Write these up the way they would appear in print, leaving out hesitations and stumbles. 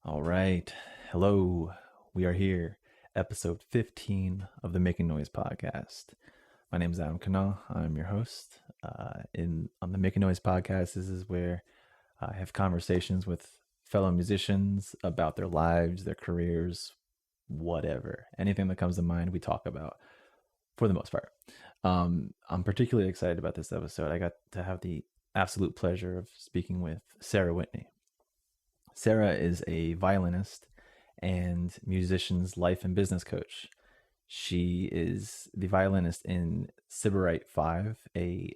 All right. Hello. We are here, episode 15 of the Making Noise podcast. My name is Adam Kana. I'm your host. On the Making Noise podcast, this is where I have conversations with fellow musicians about their lives, their careers, whatever. Anything that comes to mind, we talk about for the most part. I'm particularly excited about this episode. I got to have the absolute pleasure of speaking with Sarah Whitney. Sarah is a violinist and musician's life and business coach. She is the violinist in Sybarite 5, a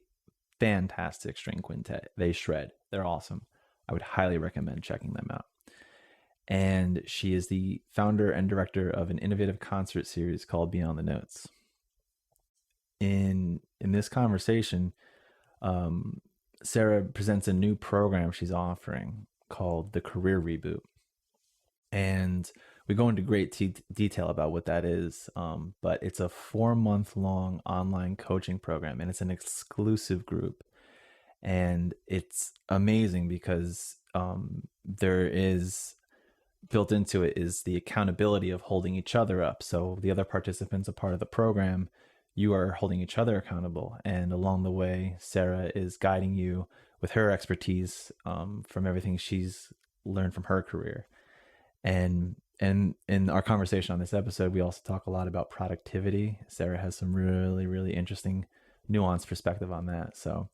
fantastic string quintet. They shred. They're awesome. I would highly recommend checking them out. And she is the founder and director of an innovative concert series called Beyond the Notes. In this conversation, Sarah presents a new program she's offering called the Career Reboot. And we go into great detail about what that is, but it's a 4-month long online coaching program, and it's an exclusive group. And it's amazing because there is built into it is the accountability of holding each other up. So the other participants, a part of the program, you are holding each other accountable. And along the way, Sarah is guiding you with her expertise from everything she's learned from her career. And in our conversation on this episode, we also talk a lot about productivity. Sarah has some really, really interesting nuanced perspective on that. So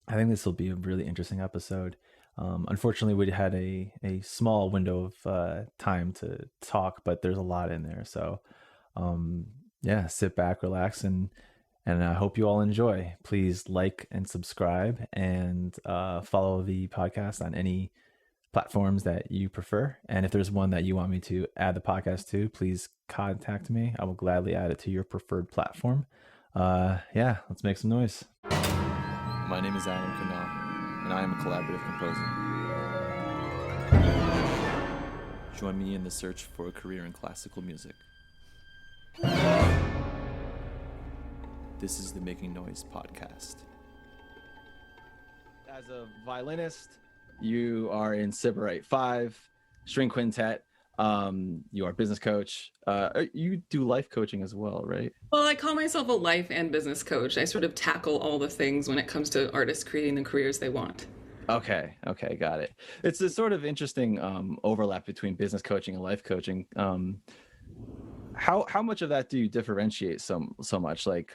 I think this will be a really interesting episode. Unfortunately, we had a small window of time to talk, but there's a lot in there. So yeah, sit back, relax, and I hope you all enjoy. Please like and subscribe and follow the podcast on any platforms that you prefer. And if there's one that you want me to add the podcast to, please contact me. I will gladly add it to your preferred platform. Yeah, let's make some noise. My name is Adam Kana, and I am a collaborative composer. Join me in the search for a career in classical music. This is the Making Noise podcast. As a violinist, you are in Sybarite 5, string quintet. You are a business coach. You do life coaching as well, right? Well, I call myself a life and business coach. I sort of tackle all the things when it comes to artists creating the careers they want. Okay, got it. It's a sort of interesting overlap between business coaching and life coaching. How much of that do you differentiate so much? Like,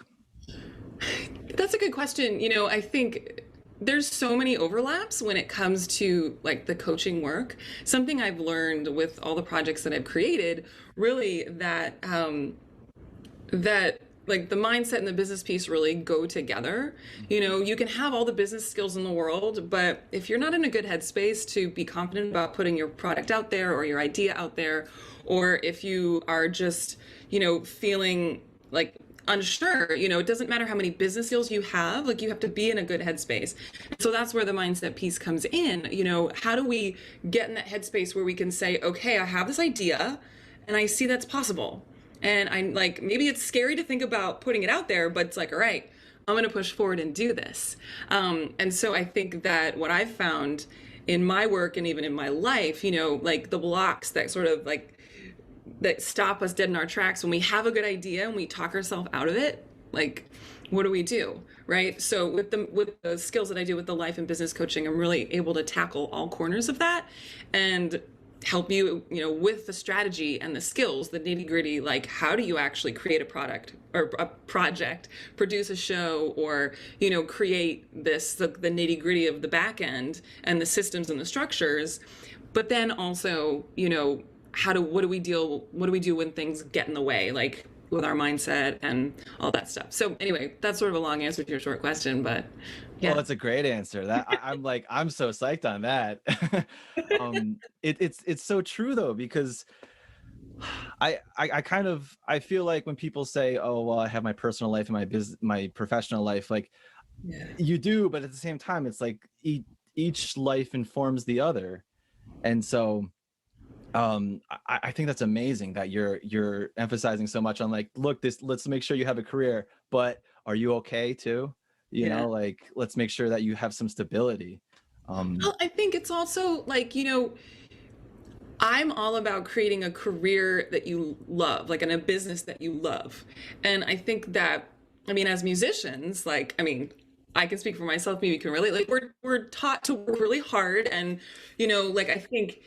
That's a good question. I think there's so many overlaps when it comes to like the coaching work. Something I've learned with all the projects that I've created, really that like the mindset and the business piece really go together. You can have all the business skills in the world, but if you're not in a good headspace to be confident about putting your product out there or your idea out there, or if you are just, feeling like unsure, it doesn't matter how many business skills you have, like you have to be in a good headspace. So that's where the mindset piece comes in. How do we get in that headspace where we can say, okay, I have this idea and I see that's possible. And I'm like, maybe it's scary to think about putting it out there, but it's like, all right, I'm going to push forward and do this. And so I think that what I've found in my work and even in my life, like the blocks that sort of like that stop us dead in our tracks when we have a good idea and we talk ourselves out of it, like, what do we do? Right. So with the skills that I do with the life and business coaching, I'm really able to tackle all corners of that and help you, with the strategy and the skills, the nitty gritty, like how do you actually create a product or a project, produce a show, or, create this, the nitty gritty of the back end and the systems and the structures. But then also, what do we do when things get in the way, like with our mindset and all that stuff. So anyway, that's sort of a long answer to your short question, but yeah. Well, that's a great answer. That I'm so psyched on that. It's so true though, because I feel like when people say, oh, well, I have my personal life and my professional life, like Yeah. you do, but at the same time, it's like each life informs the other. And so I think that's amazing that you're emphasizing so much on like, look, let's make sure you have a career, but are you okay too? Like, let's make sure that you have some stability. Well, I think it's also like, I'm all about creating a career that you love, like in a business that you love. And I think that, I mean, as musicians, like, I mean, I can speak for myself, maybe you can relate. Like we're taught to work really hard and, like I think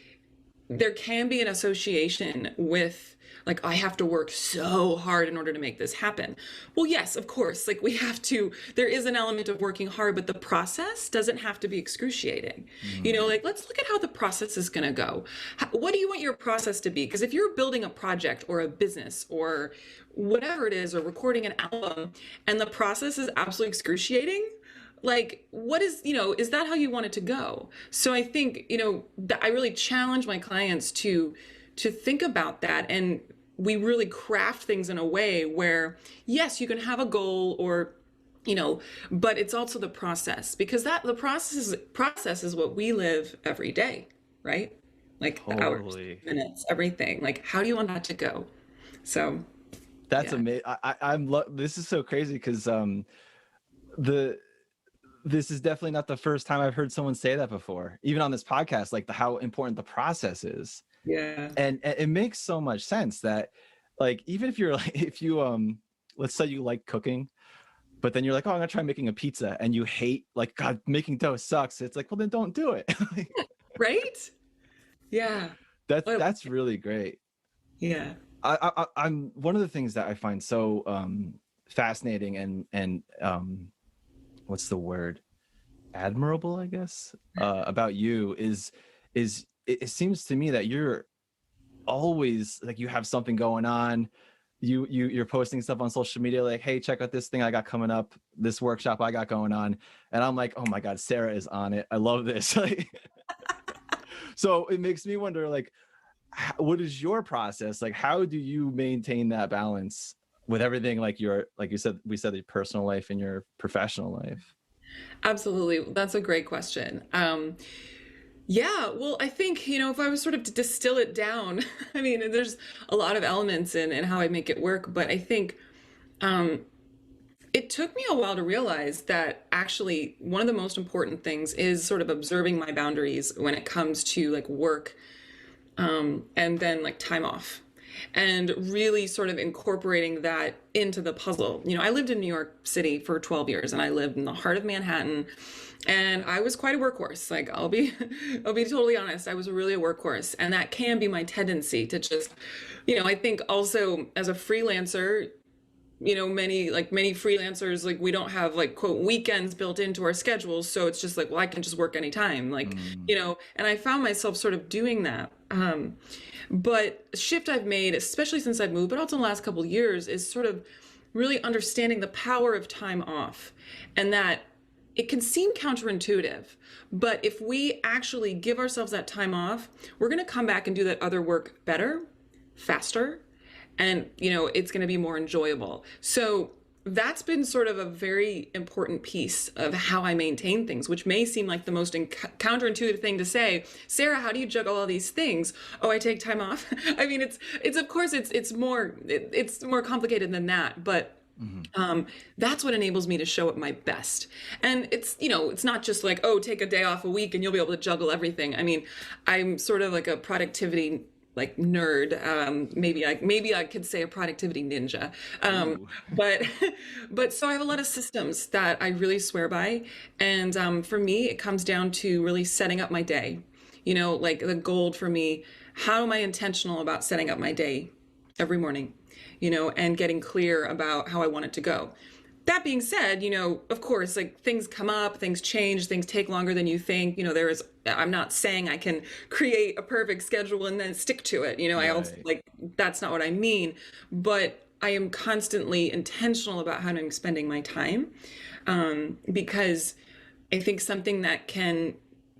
there can be an association with like I have to work so hard in order to make this happen. Well, yes, of course, like we have to, there is an element of working hard, but the process doesn't have to be excruciating. Mm. Like let's look at how the process is going to go. What do you want your process to be? Because if you're building a project or a business or whatever it is, or recording an album, and the process is absolutely excruciating, like what is that how you want it to go? So I think that I really challenge my clients to think about that, and we really craft things in a way where yes, you can have a goal, or but it's also the process, because that the process is what we live every day, right? Like the hours, Totally. minutes, everything. Like how do you want that to go? So That's yeah. amazing. This is so crazy because the this is definitely not the first time I've heard someone say that before, even on this podcast, like how important the process is. Yeah. And it makes so much sense that like even if you're like if you let's say you like cooking, but then you're like, oh, I'm gonna try making a pizza, and you hate, like, God, making dough sucks. It's like, well, then don't do it. Like, Right? Yeah. Well, that's really great. yeah. I'm one of the things that I find so fascinating and what's the word, admirable, I guess, about you is it seems to me that you're always like you have something going on. You're posting stuff on social media like, hey, check out this thing I got coming up, this workshop I got going on, and I'm like, oh my God, Sarah is on it. I love this. Like, so it makes me wonder, like, what is your process? Like, how do you maintain that balance with everything, like your, like you said, we said, your personal life and your professional life? Absolutely. That's a great question. Yeah, well, I think, if I was sort of to distill it down, I mean, there's a lot of elements in how I make it work, but I think um, it took me a while to realize that actually one of the most important things is sort of observing my boundaries when it comes to like work, and then like time off, and really sort of incorporating that into the puzzle. I lived in New York City for 12 years, and I lived in the heart of Manhattan, and I was quite a workhorse. Like I'll be totally honest, I was really a workhorse, and that can be my tendency to just, I think also as a freelancer, many freelancers, like we don't have like quote weekends built into our schedules, so it's just like, well, I can just work anytime, like, Mm. and I found myself sort of doing that. But a shift I've made, especially since I've moved, but also in the last couple of years, is sort of really understanding the power of time off, and that it can seem counterintuitive, but if we actually give ourselves that time off, we're going to come back and do that other work better, faster, and it's going to be more enjoyable. So that's been sort of a very important piece of how I maintain things, which may seem like the most counterintuitive thing to say. Sarah, how do you juggle all these things? Oh, I take time off. I mean, it's of course it's more complicated than that, but Mhm. that's what enables me to show up my best. And it's not just like, oh, take a day off a week and you'll be able to juggle everything. I mean, I'm sort of like a productivity like nerd. Maybe I could say a productivity ninja. Ooh. But but so I have a lot of systems that I really swear by. And for me, it comes down to really setting up my day. Like the goal for me, how am I intentional about setting up my day every morning? And getting clear about how I want it to go. That being said, of course, like things come up, things change, things take longer than you think. I'm not saying I can create a perfect schedule and then stick to it. I also Right. like, that's not what I mean. But I am constantly intentional about how I'm spending my time, because I think something that can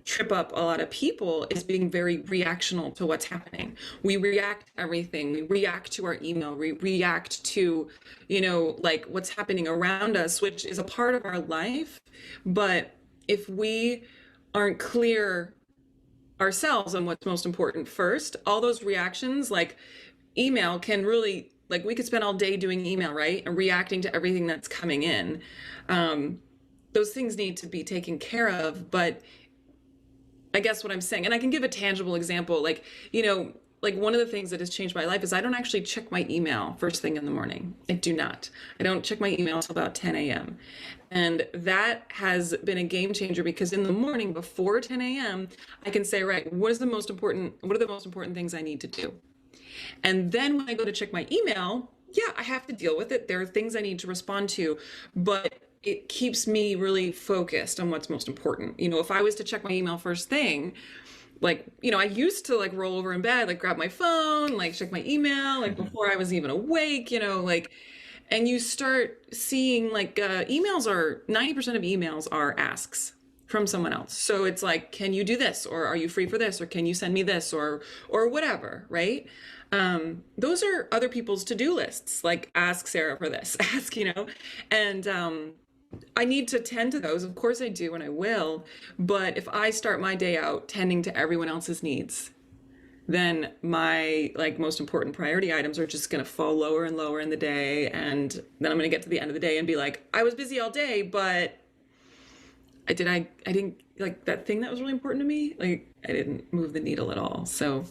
trip up a lot of people is being very reactional to what's happening. We react to everything. We react to our email. We react to, like what's happening around us, which is a part of our life. But if we aren't clear ourselves on what's most important first, all those reactions, like email, can really, like, we could spend all day doing email, right? And reacting to everything that's coming in. Those things need to be taken care of, but I guess what I'm saying, and I can give a tangible example, like, like one of the things that has changed my life is I don't actually check my email first thing in the morning. I do not. I don't check my email until about 10 a.m. And that has been a game changer because in the morning before 10 a.m., I can say, right, what are the most important things I need to do? And then when I go to check my email, yeah, I have to deal with it. There are things I need to respond to, but it keeps me really focused on what's most important. If I was to check my email first thing, like, I used to like roll over in bed, like grab my phone, like check my email, like before I was even awake, like, and you start seeing like emails are 90% of emails are asks from someone else. So it's like, can you do this? Or are you free for this? Or can you send me this? Or whatever, right? Those are other people's to-do lists, like ask Sarah for this, and I need to tend to those. Of course I do, and I will. But if I start my day out tending to everyone else's needs, then my like most important priority items are just going to fall lower and lower in the day, and then I'm going to get to the end of the day and be like, I was busy all day, but I didn't like that thing that was really important to me. Like I didn't move the needle at all. So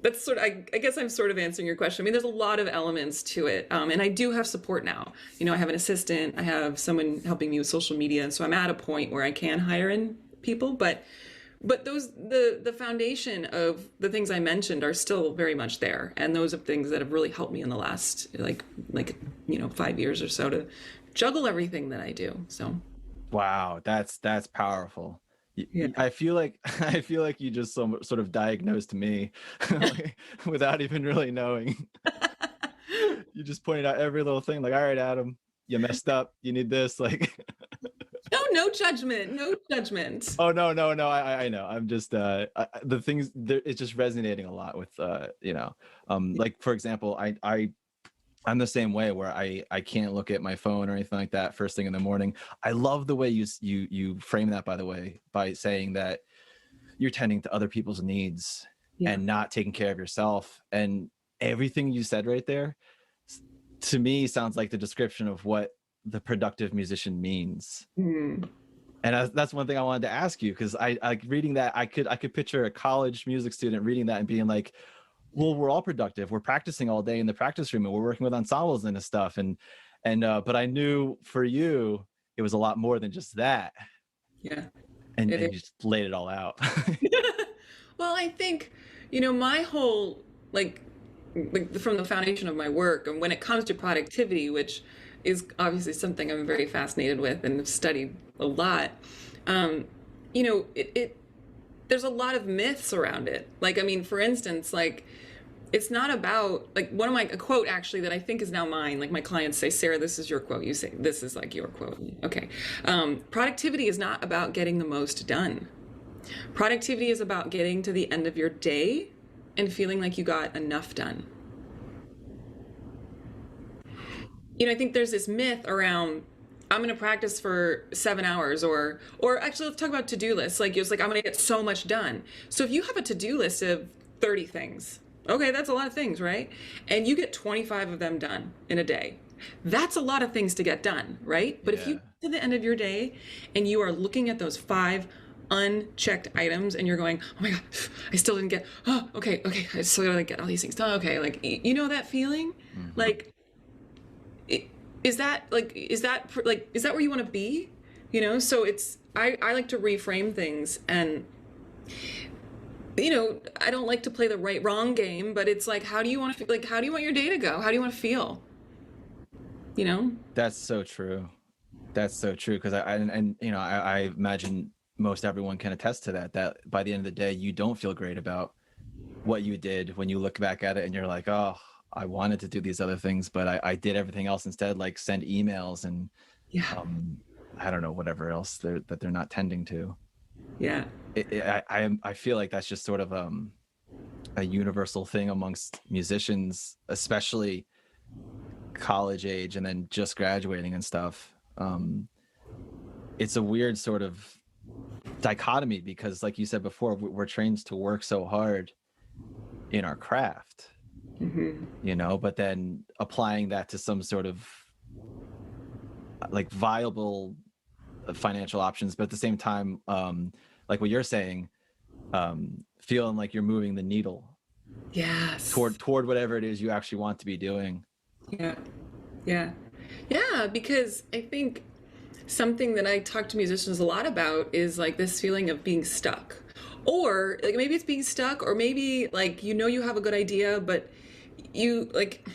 that's sort of, I guess I'm sort of answering your question. I mean, there's a lot of elements to it. And I do have support now. I have an assistant, I have someone helping me with social media. So I'm at a point where I can hire in people, but those, the foundation of the things I mentioned are still very much there. And those are things that have really helped me in the last, 5 years or so to juggle everything that I do. So. Wow, that's powerful. Yeah. I feel like you just sort of diagnosed me like, without even really knowing. You just pointed out every little thing, like, all right, Adam, you messed up. You need this, like. No judgment, no judgment. Oh no, I know. I'm just the things there, it's just resonating a lot with like for example, I'm the same way where I can't look at my phone or anything like that first thing in the morning. I love the way you frame that, by the way, by saying that you're tending to other people's needs and not taking care of yourself. And everything you said right there, to me, sounds like the description of what the productive musician means. Mm. And that's one thing I wanted to ask you, because I like reading that, I could picture a college music student reading that and being like, well, we're all productive. We're practicing all day in the practice room and we're working with ensembles and stuff. But I knew for you, it was a lot more than just that. Yeah. And you just laid it all out. Well, I think, my whole, like from the foundation of my work, and when it comes to productivity, which is obviously something I'm very fascinated with and have studied a lot, there's a lot of myths around it. Like, I mean, for instance, like, it's not about, like, a quote actually that I think is now mine. Like, my clients say, Sarah, this is your quote. You say, this is like your quote. Okay. Productivity is not about getting the most done. Productivity is about getting to the end of your day and feeling like you got enough done. I think there's this myth around, I'm going to practice for 7 hours, or actually let's talk about to-do lists. Like, it's like, I'm going to get so much done. So if you have a to-do list of 30 things, okay, that's a lot of things, right? And you get 25 of them done in a day. That's a lot of things to get done, right? But if you get to the end of your day and you are looking at those 5 unchecked items and you're going, oh my God, I still didn't get, okay, I still gotta get all these things done. Okay, like, that feeling? Mm-hmm. Like, is that where you want to be? So it's, I like to reframe things, and I don't like to play the right wrong game, but it's like, how do you want to, like, how do you want your day to go? How do you want to feel? That's so true. That's so true. Because I imagine most everyone can attest to that by the end of the day, you don't feel great about what you did when you look back at it and you're like, oh, I wanted to do these other things, but I did everything else instead, like send emails and I don't know, whatever else that they're not tending to. Yeah. I feel like that's just sort of a universal thing amongst musicians, especially college age and then just graduating and stuff. It's a weird sort of dichotomy because, like you said before, we're trained to work so hard in our craft, but then applying that to some sort of like viable financial options, but at the same time, like what you're saying, feeling like you're moving the needle Yes. toward whatever it is you actually want to be doing. Yeah. Yeah. Yeah, because I think something that I talk to musicians a lot about is like this feeling of being stuck. Or like maybe it's being stuck, or maybe like you have a good idea, but you like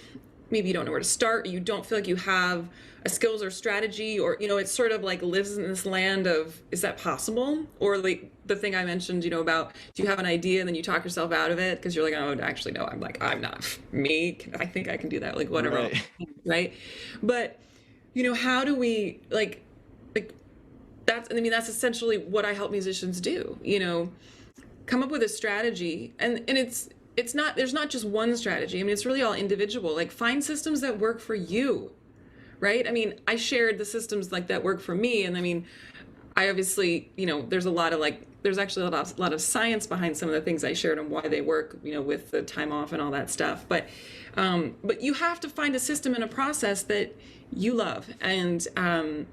maybe you don't know where to start, or you don't feel like you have a skills or strategy, or it's sort of like lives in this land of, is that possible? Or like the thing I mentioned, about, do you have an idea and then you talk yourself out of it because you're like, oh, actually no, I'm not me, I think I can do that, like whatever. Right. Right. But how do we like that's essentially what I help musicians do, come up with a strategy, and it's not, there's not just one strategy. I mean, it's really all individual. Like, find systems that work for you, right? I mean, I shared the systems like that work for me, and I mean, I obviously, there's a lot of there's actually a lot of science behind some of the things I shared and why they work, with the time off and all that stuff. But you have to find a system and a process that you love, and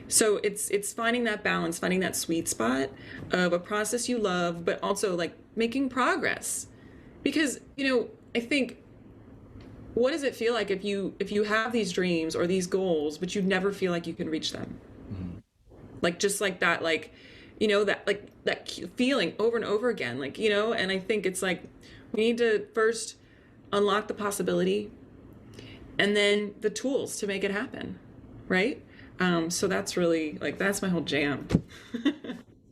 so it's finding that balance, finding that sweet spot of a process you love, but also like making progress. Because, I think, what does it feel like if you have these dreams or these goals, but you never feel like you can reach them? Mm-hmm. Like, just like that, like, that feeling over and over again, like, and I think it's like, we need to first unlock the possibility and then the tools to make it happen. Right. So that's really like, that's my whole jam.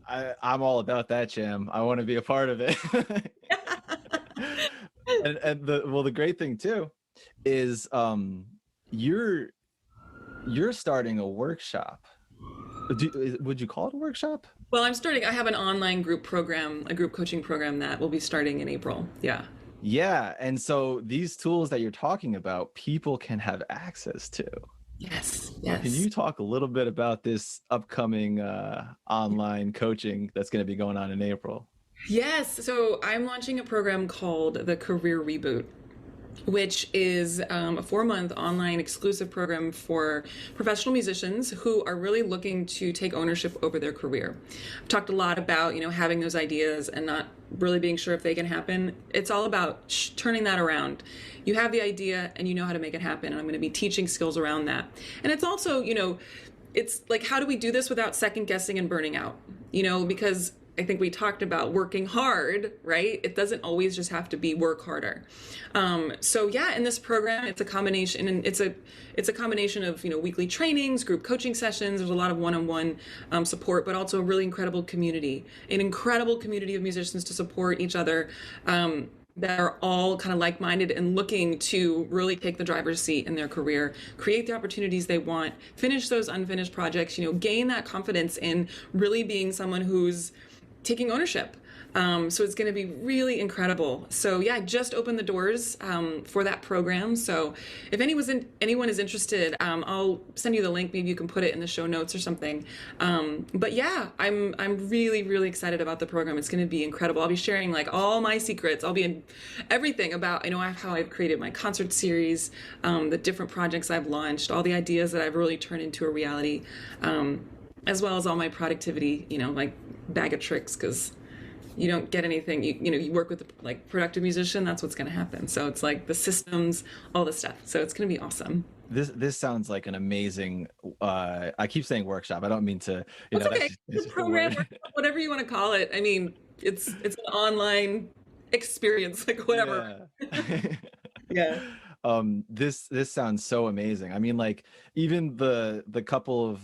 I'm all about that jam. I want to be a part of it. And the great thing too is you're starting a workshop. Would you call it a workshop? Well, I have an online group program, a group coaching program that will be starting in April. Yeah. Yeah. And so these tools that you're talking about, people can have access to. Yes. Yes. Can you talk a little bit about this upcoming online coaching that's going to be going on in April? Yes. So I'm launching a program called the Career Reboot, which is a 4-month online exclusive program for professional musicians who are really looking to take ownership over their career. I've talked a lot about, having those ideas and not really being sure if they can happen. It's all about turning that around. You have the idea and you know how to make it happen. And I'm going to be teaching skills around that. And it's also, it's like, how do we do this without second guessing and burning out? Because I think we talked about working hard, right? It doesn't always just have to be work harder. So yeah, in this program, it's a combination, and it's a combination of weekly trainings, group coaching sessions. There's a lot of one-on-one support, but also a really incredible community, an incredible community of musicians to support each other. That are all kind of like-minded and looking to really take the driver's seat in their career, create the opportunities they want, finish those unfinished projects, gain that confidence in really being someone who's taking ownership. So it's going to be really incredible. So yeah, I just opened the doors for that program. So if anyone is interested, I'll send you the link. Maybe you can put it in the show notes or something. But yeah, I'm really, really excited about the program. It's going to be incredible. I'll be sharing like all my secrets. I'll be in everything about how I've created my concert series, the different projects I've launched, all the ideas that I've really turned into a reality, as well as all my productivity, like bag of tricks, because you don't get anything. You work with a productive musician. That's what's going to happen. So it's like the systems, all the stuff. So it's going to be awesome. This sounds like an amazing. I keep saying workshop. I don't mean to. It's okay. That's Program, whatever you want to call it. I mean, it's an online experience, like whatever. Yeah. Yeah. This sounds so amazing. I mean, like even the couple of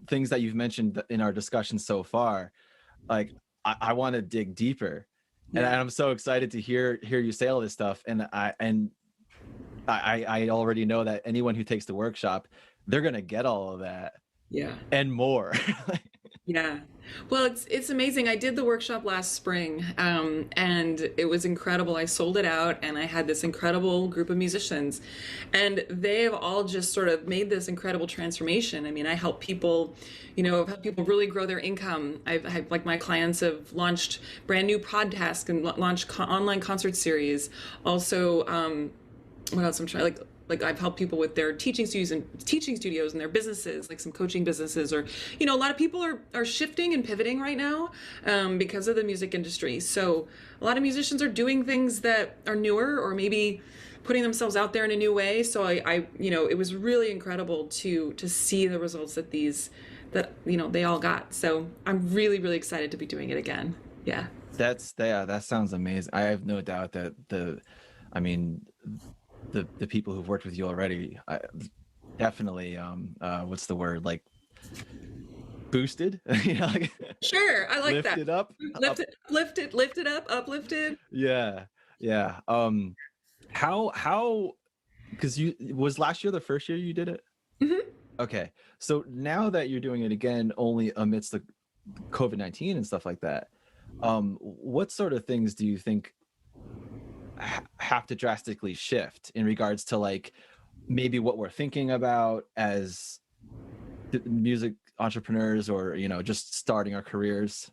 things that you've mentioned in our discussion so far. Like I want to dig deeper, and I'm so excited to hear you say all this stuff. And I already know that anyone who takes the workshop, they're gonna get all of that, and more. Yeah. Well, it's amazing. I did the workshop last spring, and it was incredible. I sold it out, and I had this incredible group of musicians, and they have all just sort of made this incredible transformation. I mean, I help people, I've helped people really grow their income. I've like my clients have launched brand new podcasts and launched online concert series. Also, what else I'm trying, like like I've helped people with their teaching studios and their businesses, like some coaching businesses, or a lot of people are shifting and pivoting right now because of the music industry. So a lot of musicians are doing things that are newer, or maybe putting themselves out there in a new way. So it was really incredible to see the results that they all got. So I'm really, really excited to be doing it again. Yeah. That sounds amazing. I have no doubt that I mean, the people who've worked with you already, definitely, what's the word, like boosted, like Sure, I like that. lifted up, Lifted up, uplifted. yeah, yeah. How, because was last year the first year you did it? Hmm. Okay, so now that you're doing it again, only amidst the COVID-19 and stuff like that, what sort of things do you think have to drastically shift in regards to, like, maybe what we're thinking about as music entrepreneurs, or just starting our careers?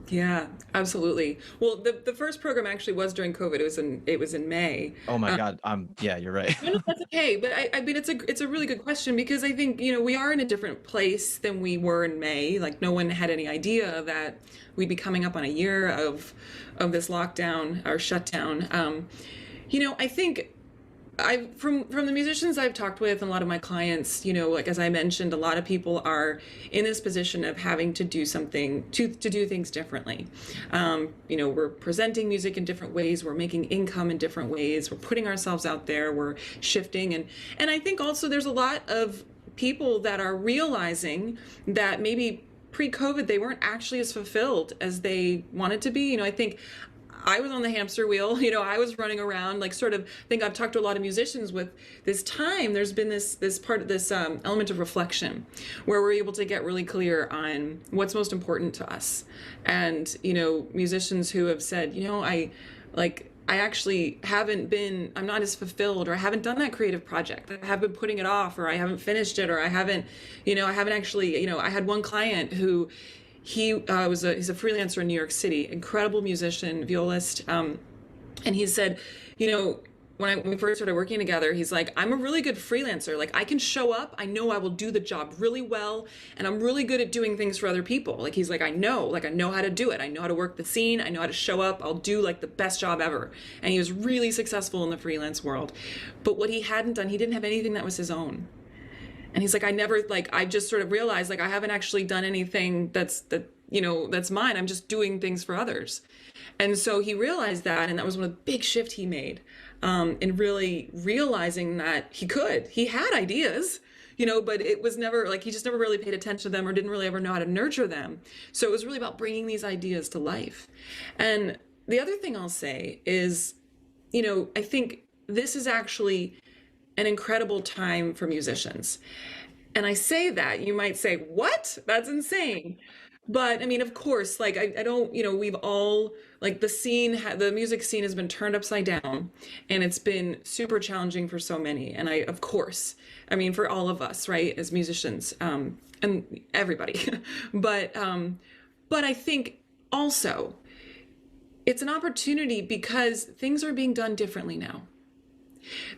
Yeah, absolutely. Well, the first program actually was during COVID. It was in May. Oh my God. Yeah, you're right. No, no, that's okay. But I mean, it's a really good question, because I think, we are in a different place than we were in May. Like, no one had any idea that we'd be coming up on a year of this lockdown or shutdown. I think from the musicians I've talked with and a lot of my clients, like as I mentioned, a lot of people are in this position of having to do something to do things differently. We're presenting music in different ways, we're making income in different ways, we're putting ourselves out there, we're shifting, and I think also there's a lot of people that are realizing that maybe pre-COVID they weren't actually as fulfilled as they wanted to be. I think I was on the hamster wheel, I was running around, like, sort of, I think I've talked to a lot of musicians with this time. There's been this part of this element of reflection where we're able to get really clear on what's most important to us. And, musicians who have said, I actually I'm not as fulfilled, or I haven't done that creative project. I have been putting it off, or I haven't finished it, or I haven't actually, I had one client who, he's a freelancer in New York City, incredible musician, violist, and he said, when we first started working together, he's like, I'm a really good freelancer. Like, I can show up, I know I will do the job really well, and I'm really good at doing things for other people. Like, he's like, I know how to do it. I know how to work the scene. I know how to show up. I'll do, like, the best job ever. And he was really successful in the freelance world. But what he hadn't done, he didn't have anything that was his own. And he's like, I just sort of realized, like, I haven't actually done anything that's mine. I'm just doing things for others. And so he realized that, and that was one of the big shift he made, in really realizing that he had ideas, but it was never, like, he just never really paid attention to them, or didn't really ever know how to nurture them. So it was really about bringing these ideas to life. And the other thing I'll say is, I think this is actually an incredible time for musicians. And I say that, you might say, what? That's insane. But I mean, of course, like, I don't, we've all, like, the music scene has been turned upside down, and it's been super challenging for so many. And of course, I mean, for all of us, right, as musicians, and everybody. But I think also it's an opportunity, because things are being done differently now.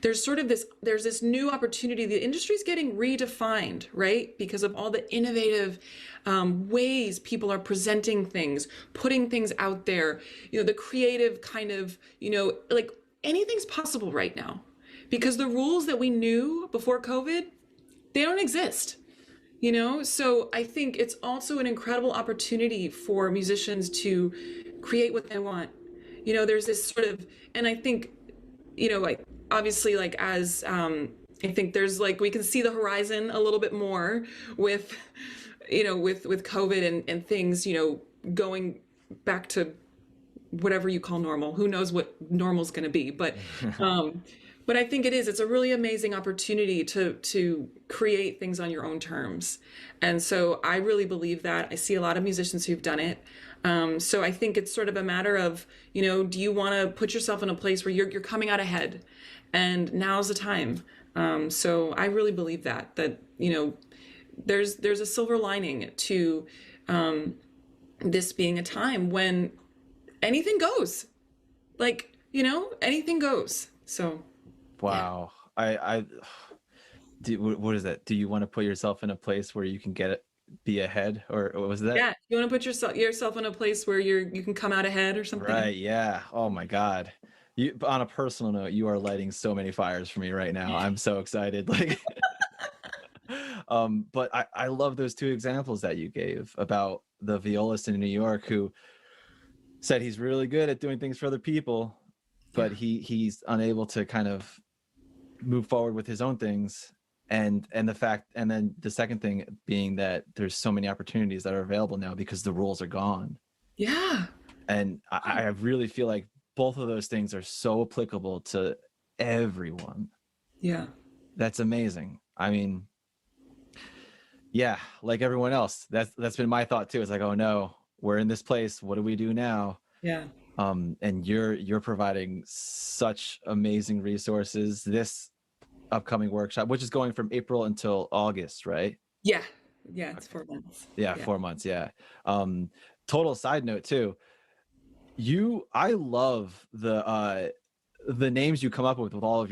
There's this new opportunity. The industry's getting redefined, right? Because of all the innovative ways people are presenting things, putting things out there, the creative kind of, like, anything's possible right now, because the rules that we knew before COVID, they don't exist. So I think it's also an incredible opportunity for musicians to create what they want. There's this sort of, and I think, like, obviously, like, as I think there's, like, we can see the horizon a little bit more with with COVID and things, going back to whatever you call normal. Who knows what normal's going to be, but I think it's a really amazing opportunity to create things on your own terms. And so I really believe that. I see a lot of musicians who've done it. So I think it's sort of a matter of, do you want to put yourself in a place where you're coming out ahead, and now's the time. So I really believe that there's a silver lining to this being a time when anything goes, like, anything goes. So Wow. I what is that? Do you want to put yourself in a place where you can be ahead, or what was that? Yeah, you want to put yourself in a place where you can come out ahead or something. Right, yeah. Oh my God. You, on a personal note, you are lighting so many fires for me right now. I'm so excited. Like, but I love those two examples that you gave about the violist in New York who said he's really good at doing things for other people, Yeah. but he's unable to kind of move forward with his own things. And then the second thing being that there's so many opportunities that are available now because the rules are gone. Yeah. And I really feel like both of those things are so applicable to everyone. Yeah. That's amazing. I mean, yeah, like everyone else, that's been my thought too. It's like, oh no, we're in this place. What do we do now? Yeah. And you're providing such amazing resources. This upcoming workshop, which is going from April until August, right? Yeah. Yeah. It's Okay. 4 months. Yeah, Yeah. 4 months. Yeah. Um, total side note too. I love the names you come up with all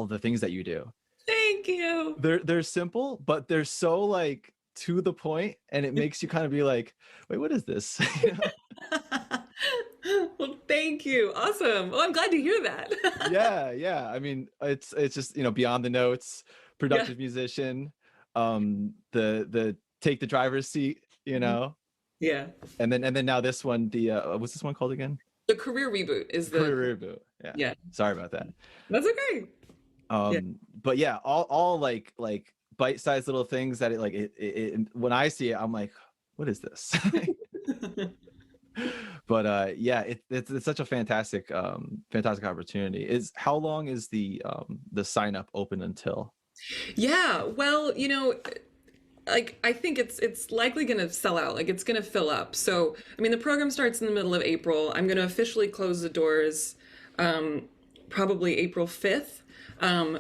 of the things that you do. Thank you. They're simple, but they're so like to the point, and it makes you kind of be like, wait, what is this? You know? Well, thank you. Awesome. Well, I'm glad to hear that. Yeah, yeah. I mean, it's just, beyond the notes, Yeah. productive musician, the take the driver's seat, Mhm. Yeah. and then now this one, the what's this one called again? The career reboot is Career Reboot. Yeah. yeah. Sorry about that. That's okay. Yeah. But yeah, all like bite-sized little things that when I see it, I'm like, what is this? But yeah, it's such a fantastic opportunity. How long is the sign up open until? Yeah. Well, like I think it's likely going to sell out. Like it's going to fill up. So, I mean, the program starts in the middle of April. I'm going to officially close the doors probably April 5th.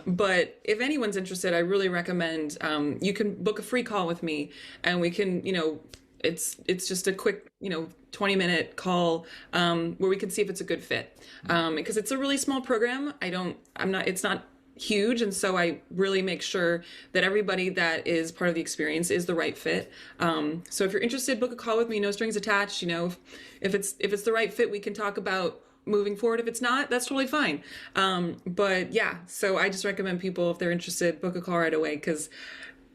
But if anyone's interested, I really recommend you can book a free call with me and we can, it's just a quick, 20-minute call where we can see if it's a good fit. Because it's a really small program. It's not huge. And so I really make sure that everybody that is part of the experience is the right fit. So if you're interested, book a call with me, no strings attached. If it's the right fit, we can talk about moving forward. If it's not, that's totally fine. But yeah, so I just recommend people, if they're interested, book a call right away. Cause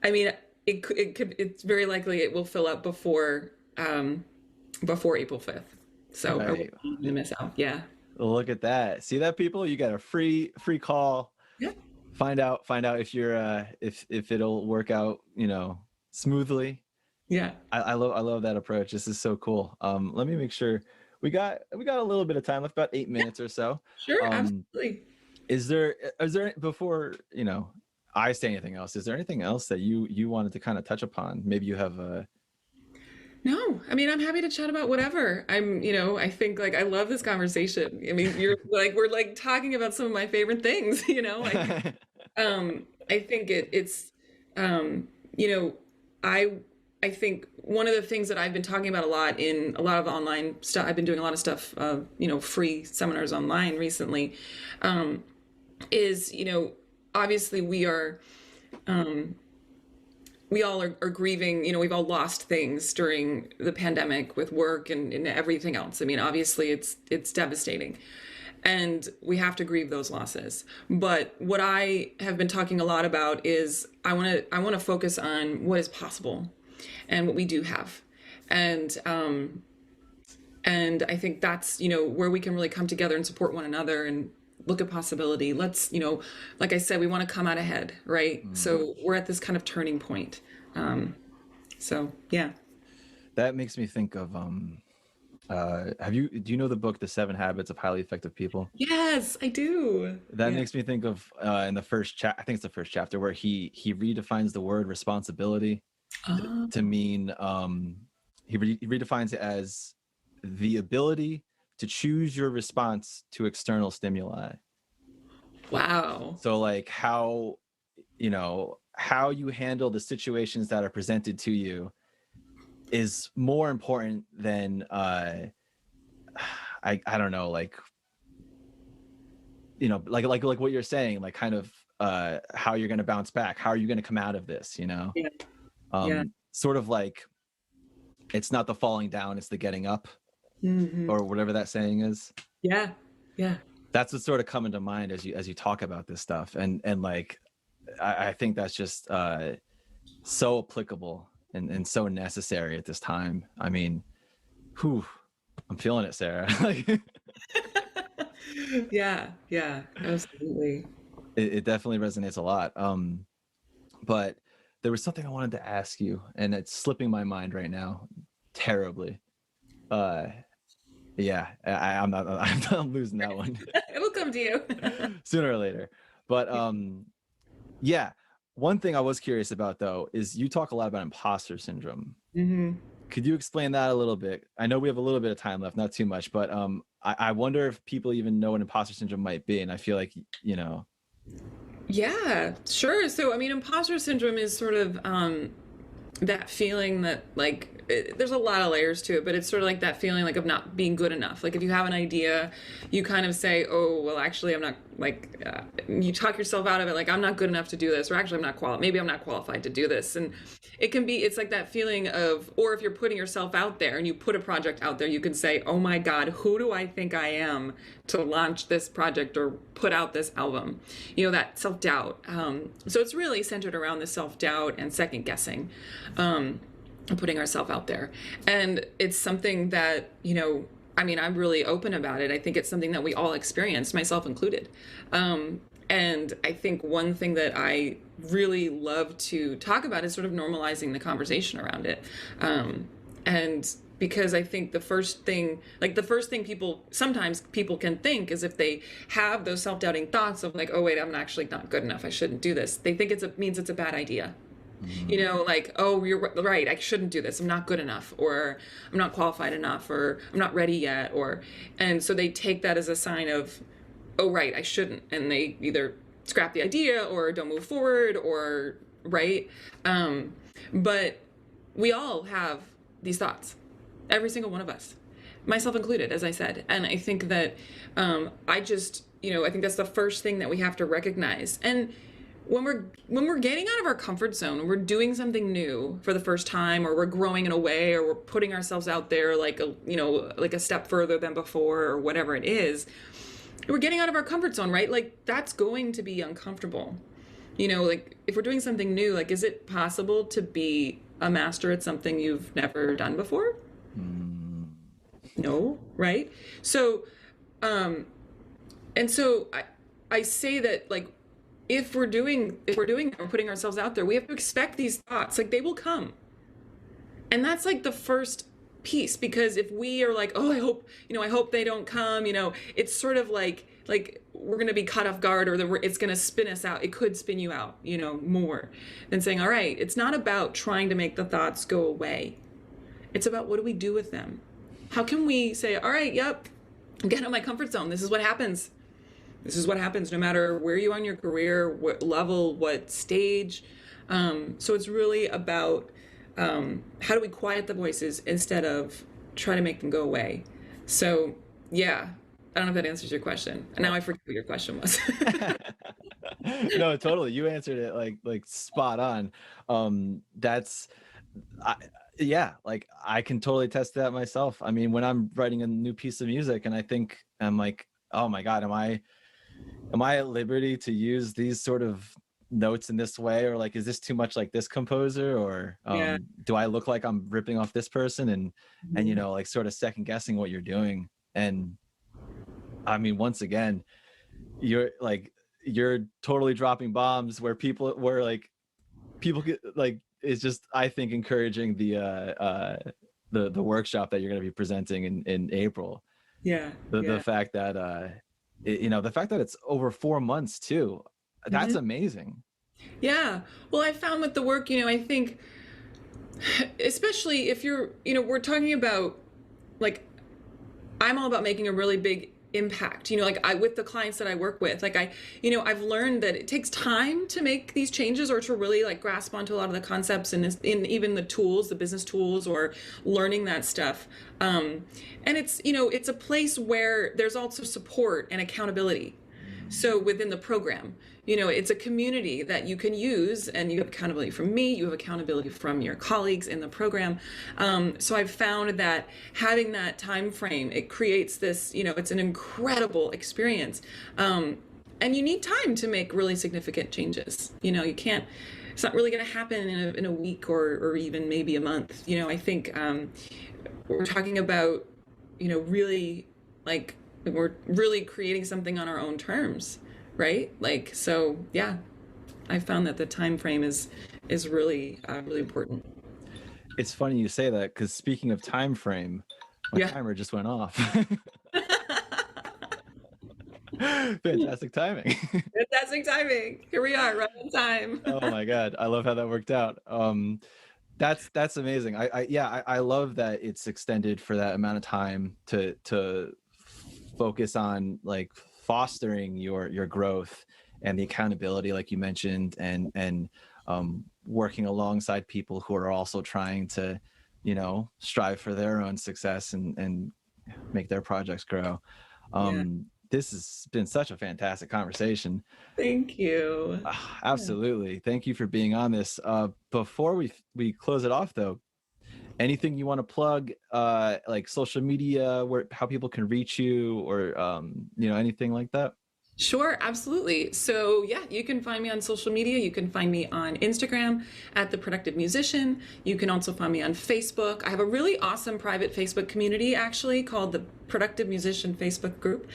I mean, it's very likely it will fill up before April 5th. So I Right. won't want to miss out. Yeah. Look at that. See that, people? You got a free call. Yeah. Find out if you're if it'll work out, smoothly. Yeah. I love that approach. This is so cool. Let me make sure we got a little bit of time left, about 8 minutes or so. Sure. Um, Absolutely. is there before I say anything else? Is there anything else that you wanted to kind of touch upon? Maybe you have a No, I mean, I'm happy to chat about whatever. I think like I love this conversation. I mean, we're like talking about some of my favorite things, I think it's you know, I I think one of the things that I've been talking about a lot in a lot of online stuff, I've been doing a lot of stuff, free seminars online recently, is, obviously we all are grieving, we've all lost things during the pandemic with work and everything else. I mean, obviously it's devastating and we have to grieve those losses. But what I have been talking a lot about is I want to focus on what is possible and what we do have. And I think that's, where we can really come together and support one another and look at possibility. Let's, like I said, we want to come out ahead, right? So we're at this kind of turning point. So yeah. that makes me think of do you know the book The 7 Habits of Highly Effective People? Yes, I do. That Yeah. makes me think of in the first I think it's the first chapter, where he redefines the word responsibility to Oh, mean he redefines it as the ability to choose your response to external stimuli. wow. So like how you handle the situations that are presented to you is more important than I don't know, like like what you're saying, like kind of how you're going to bounce back. How are you going to come out of this? Yeah. Yeah. Sort of like, it's not the falling down, it's the getting up, Hmm. or whatever that saying is. Yeah. Yeah. That's what's sort of coming to mind as you talk about this stuff. And like, I think that's just so applicable and so necessary at this time. I mean, whew, I'm feeling it, Sarah. Like, Yeah. Yeah. Absolutely. it definitely resonates a lot. But there was something I wanted to ask you, and it's slipping my mind right now terribly. Uh, yeah, I'm not, I'm losing that one It'll come to you. sooner or later. But yeah, one thing I was curious about though is you talk a lot about imposter syndrome. Hmm. Could you explain that a little bit? I know we have a little bit of time left, not too much, but I wonder if people even know what imposter syndrome might be. And I feel like, Yeah, sure. So, I mean, imposter syndrome is sort of that feeling that, like, there's a lot of layers to it, but it's sort of like that feeling like of not being good enough. Like, if you have an idea, you kind of say, "Oh, well, actually, I'm not." Like, you talk yourself out of it. Like, I'm not good enough to do this, or actually, I'm not qualified. Maybe I'm not qualified to do this, and it can be. It's like that feeling of, or if you're putting yourself out there and you put a project out there, you can say, "Oh my God, who do I think I am to launch this project or put out this album?" That self-doubt. So it's really centered around the self-doubt and second guessing. Putting ourselves out there. And it's something that, I mean, I'm really open about it. I think it's something that we all experience, myself included. And I think one thing that I really love to talk about is sort of normalizing the conversation around it. And because I think the first thing sometimes people can think is, if they have those self-doubting thoughts of like, oh wait, I'm actually not good enough, I shouldn't do this. They think means it's a bad idea. Like, oh, you're right, I shouldn't do this, I'm not good enough, or I'm not qualified enough, or I'm not ready yet, and so they take that as a sign of, oh right, I shouldn't, and they either scrap the idea or don't move forward, or right. But we all have these thoughts, every single one of us, myself included, as I said. And I think that I think that's the first thing that we have to recognize. And when we're getting out of our comfort zone, we're doing something new for the first time, or we're growing in a way, or we're putting ourselves out there like a step further than before, or whatever it is, we're getting out of our comfort zone, right? Like, that's going to be uncomfortable. Like, if we're doing something new, like, is it possible to be a master at something you've never done before? No, right? So, and so I say that, like, if we're putting ourselves out there, we have to expect these thoughts, like, they will come. And that's like the first piece, because if we are like, oh, I hope they don't come, it's sort of like we're going to be caught off guard, or it's going to spin us out. It could spin you out, more than saying, all right, it's not about trying to make the thoughts go away. It's about, what do we do with them? How can we say, all right, yep, get out of my comfort zone. This is what happens. This is what happens no matter where you are in your career, what level, what stage. So it's really about how do we quiet the voices instead of try to make them go away. So yeah, I don't know if that answers your question. And now I forget what your question was. No, totally. You answered it like spot on. Yeah, like, I can totally test that myself. I mean, when I'm writing a new piece of music and I'm like, oh my God, am I at liberty to use these sort of notes in this way, or like, is this too much like this composer, or Yeah. do I look like I'm ripping off this person, and like, sort of second guessing what you're doing. And I mean, once again, you're totally dropping bombs where people get like, it's just, I think, encouraging the workshop that you're going to be presenting in April. Yeah. The fact that the fact that it's over 4 months too, that's amazing. Yeah. Well, I found with the work, I think, especially if you're, we're talking about, like, I'm all about making a really big impact, like, with the clients that I work with, like, I've learned that it takes time to make these changes, or to really, like, grasp onto a lot of the concepts and in even the tools, the business tools, or learning that stuff. And it's, it's a place where there's also support and accountability. So within the program, it's a community that you can use, and you have accountability from me, you have accountability from your colleagues in the program. So I've found that having that time frame, it creates this, it's an incredible experience. And you need time to make really significant changes. You can't, it's not really going to happen in a week or even maybe a month. I think we're talking about, really like we're really creating something on our own terms, right? Like, so yeah, I found that the time frame is really really important. It's funny you say that, because speaking of time frame, my Yeah. timer just went off. Fantastic timing. Fantastic timing. Here we are, right on time. Oh my God, I love how that worked out. That's amazing. I love that it's extended for that amount of time to focus on like fostering your growth and the accountability, like you mentioned, and working alongside people who are also trying to, strive for their own success and make their projects grow. Yeah. This has been such a fantastic conversation. Thank you. Yeah. Absolutely. Thank you for being on this. Before we close it off though, anything you want to plug, like social media, how people can reach you, or anything like that? Sure, absolutely. So, yeah, you can find me on social media. You can find me on Instagram at The Productive Musician. You can also find me on Facebook. I have a really awesome private Facebook community, actually, called the Productive Musician Facebook group,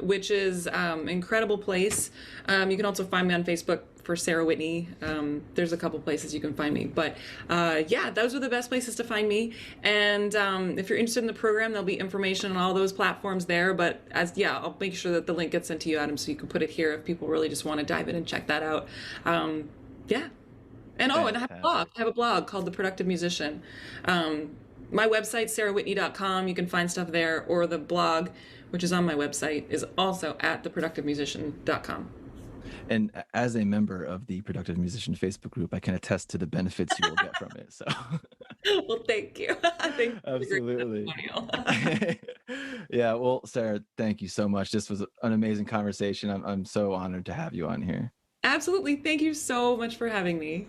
which is an incredible place. You can also find me on Facebook for Sarah Whitney. There's a couple places you can find me, but yeah, those are the best places to find me. And if you're interested in the program, there'll be information on all those platforms there. But I'll make sure that the link gets sent to you, Adam, so you can put it here if people really just want to dive in and check that out. Yeah. And and I have a blog. I have a blog called The Productive Musician. My website, sarahwhitney.com. You can find stuff there, or the blog, which is on my website, is also at theproductivemusician.com. And as a member of the Productive Musician Facebook group, I can attest to the benefits you will get from it. So, well, thank you. Thank you. Absolutely. Yeah. Well, Sarah, thank you so much. This was an amazing conversation. I'm so honored to have you on here. Absolutely. Thank you so much for having me.